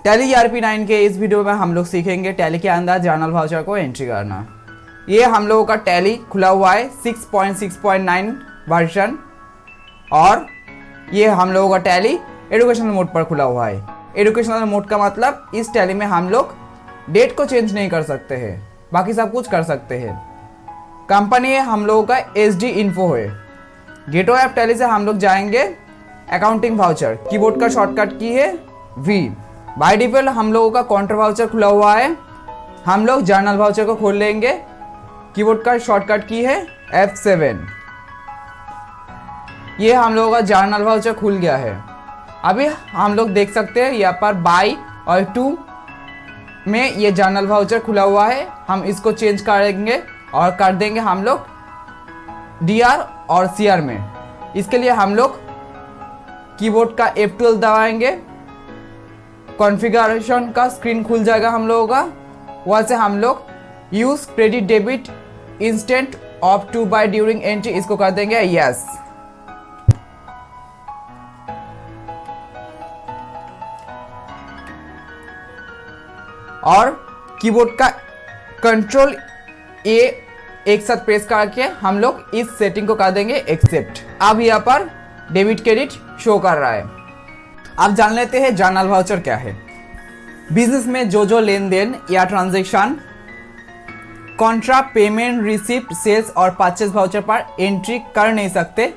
Tally ERP9 के इस video में हम लोग सीखेंगे टैली के अंदर जर्नल वाउचर को एंट्री करना। ये हम लोगों का टैली खुला हुआ है 6.6.9 वर्जन और ये हम लोगों का टैली एजुकेशनल मोड पर खुला हुआ है। एजुकेशनल मोड का मतलब इस टैली में हम लोग डेट को चेंज नहीं कर सकते हैं, बाकी सब कुछ कर सकते हैं। कंपनी है हम लोगों का SD Info है। गेटवे ऐप टैली से हम लोग जाएंगे अकाउंटिंग वाउचर, कीबोर्ड का शॉर्टकट की है V। बाय डिफॉल्ट हम लोगों का काउंटर वाउचर खुला हुआ है, हम लोग जर्नल वाउचर को खोल लेंगे। कीबोर्ड का शॉर्टकट की है F7। ये हम लोगों का जर्नल वाउचर खुल गया है। अभी हम लोग देख सकते हैं यहाँ पर बाई और 2 में ये जर्नल वाउचर खुला हुआ है। हम इसको चेंज करेंगे और कर देंगे हम लोग DR और CR में। इसके लिए हम लोग कीबोर्ड का F12 दबाएंगे, कॉन्फ़िगरेशन का स्क्रीन खुल जाएगा हम लोगों का। वहाँ से हम लोग use credit debit instant of to by during entry इसको कर देंगे यस। और कीबोर्ड का कंट्रोल A एक साथ प्रेस करके हम लोग इस सेटिंग को कर देंगे एक्सेप्ट। अब यहाँ पर डेबिट क्रेडिट शो कर रहा है। अब जान लेते हैं जर्नल वाउचर क्या है। बिजनेस में जो लेन देन या transaction contra payment receipt sales और परचेज वाउचर पर एंट्री कर नहीं सकते,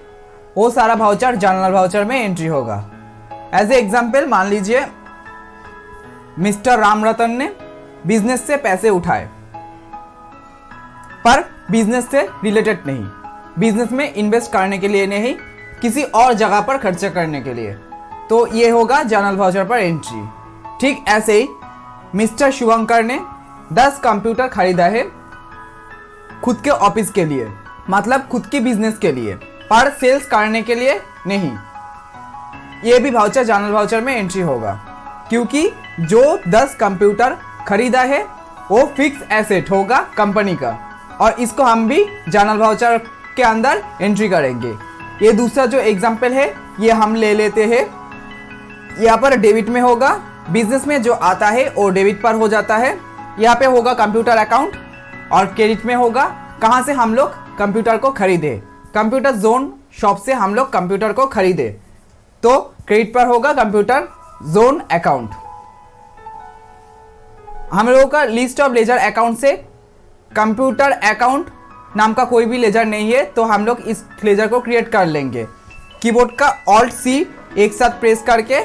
वो सारा वाउचर जर्नल वाउचर में एंट्री होगा। एज ए एग्जाम्पल मान लीजिए मिस्टर राम रतन ने बिजनेस से पैसे उठाए पर बिजनेस से रिलेटेड नहीं, बिजनेस में इन्वेस्ट करने के लिए नहीं, किसी और जगह पर खर्चा करने के लिए, तो ये होगा जर्नल वाउचर पर एंट्री। ठीक ऐसे ही मिस्टर शुभंकर ने 10 कंप्यूटर खरीदा है खुद के ऑफिस के लिए, मतलब खुद की बिजनेस के लिए, पर सेल्स करने के लिए नहीं। ये भी वाउचर जर्नल वाउचर में एंट्री होगा क्योंकि जो 10 कंप्यूटर खरीदा है वो फिक्स एसेट होगा कंपनी का और इसको हम भी जर्नल वाउचर के अंदर एंट्री करेंगे। ये दूसरा जो एग्जाम्पल है ये हम ले लेते हैं। यहाँ पर डेबिट में होगा, बिजनेस में जो आता है वो डेबिट पर हो जाता है। यहाँ पे होगा कंप्यूटर अकाउंट और क्रेडिट में होगा कहाँ से हम लोग कंप्यूटर को खरीदे, कंप्यूटर जोन शॉप से हम लोग कंप्यूटर को खरीदे, तो क्रेडिट पर होगा कंप्यूटर जोन अकाउंट। हम लोगों का लिस्ट ऑफ लेजर अकाउंट से कंप्यूटर अकाउंट नाम का कोई भी लेजर नहीं है, तो हम लोग इस लेजर को क्रिएट कर लेंगे। कीबोर्ड का Alt C एक साथ प्रेस करके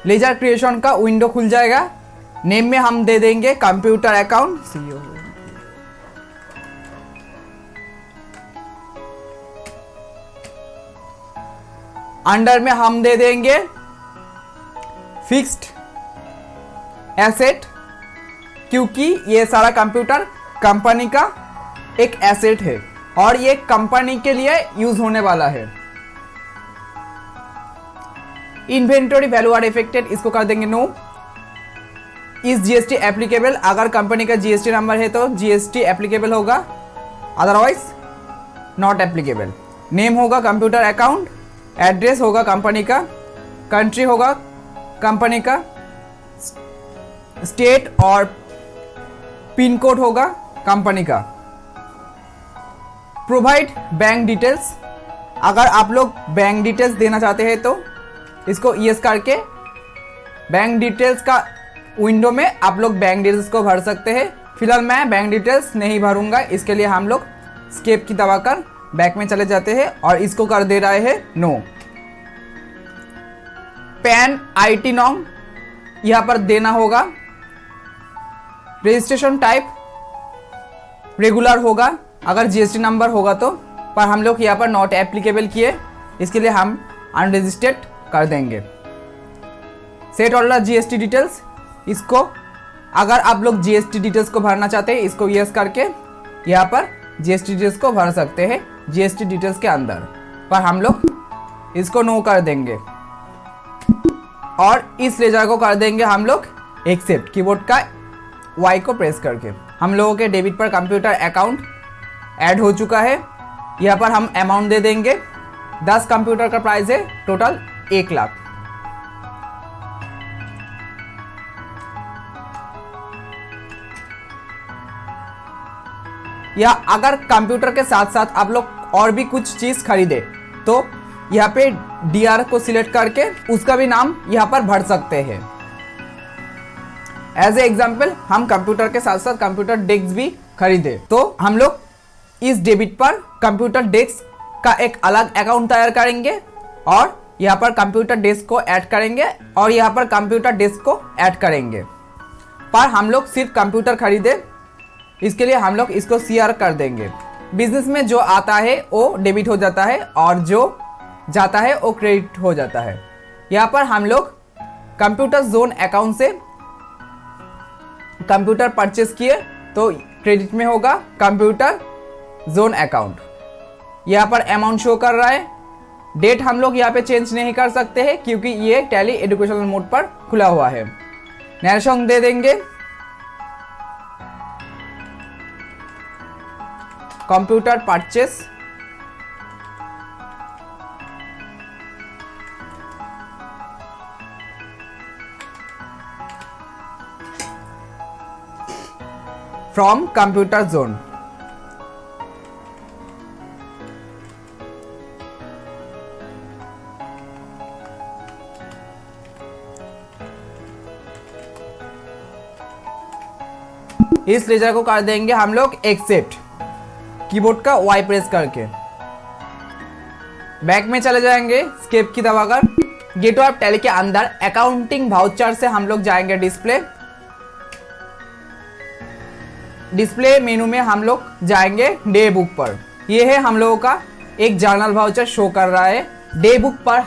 लेजर क्रिएशन का विंडो खुल जाएगा। नेम में हम दे देंगे कंप्यूटर अकाउंट CEO। अंडर में हम दे देंगे फिक्स्ड एसेट क्योंकि ये सारा कंप्यूटर कंपनी का एक एसेट है और ये कंपनी के लिए यूज होने वाला है। इन्वेंटरी वैल्यू आर इफेक्टेड इसको कर देंगे नो। इस GST एप्लीकेबल, अगर कंपनी का GST नंबर है तो GST एप्लीकेबल होगा, अदरवाइज नॉट एप्लीकेबल। नेम होगा कंप्यूटर अकाउंट, एड्रेस होगा कंपनी का, कंट्री होगा कंपनी का, स्टेट और पिन कोड होगा कंपनी का। प्रोवाइड बैंक डिटेल्स, अगर आप लोग बैंक डिटेल्स देना चाहते हैं तो इसको यस करके बैंक डिटेल्स का विंडो में आप लोग बैंक डिटेल्स को भर सकते हैं। फिलहाल मैं बैंक डिटेल्स नहीं भरूंगा, इसके लिए हम लोग स्केप की दबाकर बैक में चले जाते हैं और इसको कर दे रहे हैं नो। पैन IT नॉम यहाँ पर देना होगा। रजिस्ट्रेशन टाइप रेगुलर होगा अगर GST नंबर होगा तो, पर हम लोग यहाँ पर नॉट एप्लीकेबल किए, इसके लिए हम अनरजिस्टर्ड कर देंगे। सेट ऑल GST डिटेल्स, इसको अगर आप लोग GST डिटेल्स को भरना चाहते हैं इसको यस करके यहाँ पर GST डिटेल्स को भर सकते हैं GST डिटेल्स के अंदर, पर हम लोग इसको नो कर देंगे और इस लेजर को कर देंगे हम लोग एक्सेप्ट। कीबोर्ड का Y को प्रेस करके हम लोगों के डेबिट पर कंप्यूटर अकाउंट ऐड हो चुका है। यहाँ पर हम अमाउंट दे देंगे 10 कंप्यूटर का प्राइस है टोटल 1 लाख। या अगर कंप्यूटर के साथ साथ आप लोग और भी कुछ चीज खरीदे तो यहाँ पे डीआर को सिलेक्ट करके उसका भी नाम यहाँ पर भर सकते हैं। एज ए एग्जाम्पल हम कंप्यूटर के साथ साथ कंप्यूटर डेस्क भी खरीदे तो हम लोग इस डेबिट पर कंप्यूटर डेस्क का एक अलग अकाउंट तैयार करेंगे और यहाँ पर कंप्यूटर डेस्क को ऐड करेंगे और यहाँ पर कंप्यूटर डेस्क को ऐड करेंगे। पर हम लोग सिर्फ कंप्यूटर खरीदे, इसके लिए हम लोग इसको सीआर कर देंगे। बिजनेस में जो आता है वो डेबिट हो जाता है और जो जाता है वो क्रेडिट हो जाता है। यहाँ पर हम लोग कंप्यूटर जोन अकाउंट से कंप्यूटर परचेस किए तो क्रेडिट में होगा कंप्यूटर जोन अकाउंट। यहाँ पर अमाउंट शो कर रहा है। डेट हम लोग यहाँ पे चेंज नहीं कर सकते हैं क्योंकि ये टैली एजुकेशनल मोड पर खुला हुआ है। नैरेशन दे देंगे। Computer purchase, from computer zone. इस लेजर को कर देंगे हम लोग एक्सेप्ट, कीबोर्ड का वाई प्रेस करके। बैक में चले जाएंगे स्केप की दबाकर। गेटवे ऑफ टैली के अंदर अकाउंटिंग वाउचर से हम लोग जाएंगे डिस्प्ले। डिस्प्ले मेनू में हम लोग जाएंगे डे बुक पर। यह है हम लोगों का एक जर्नल वाउचर शो कर रहा है। डे बुक पर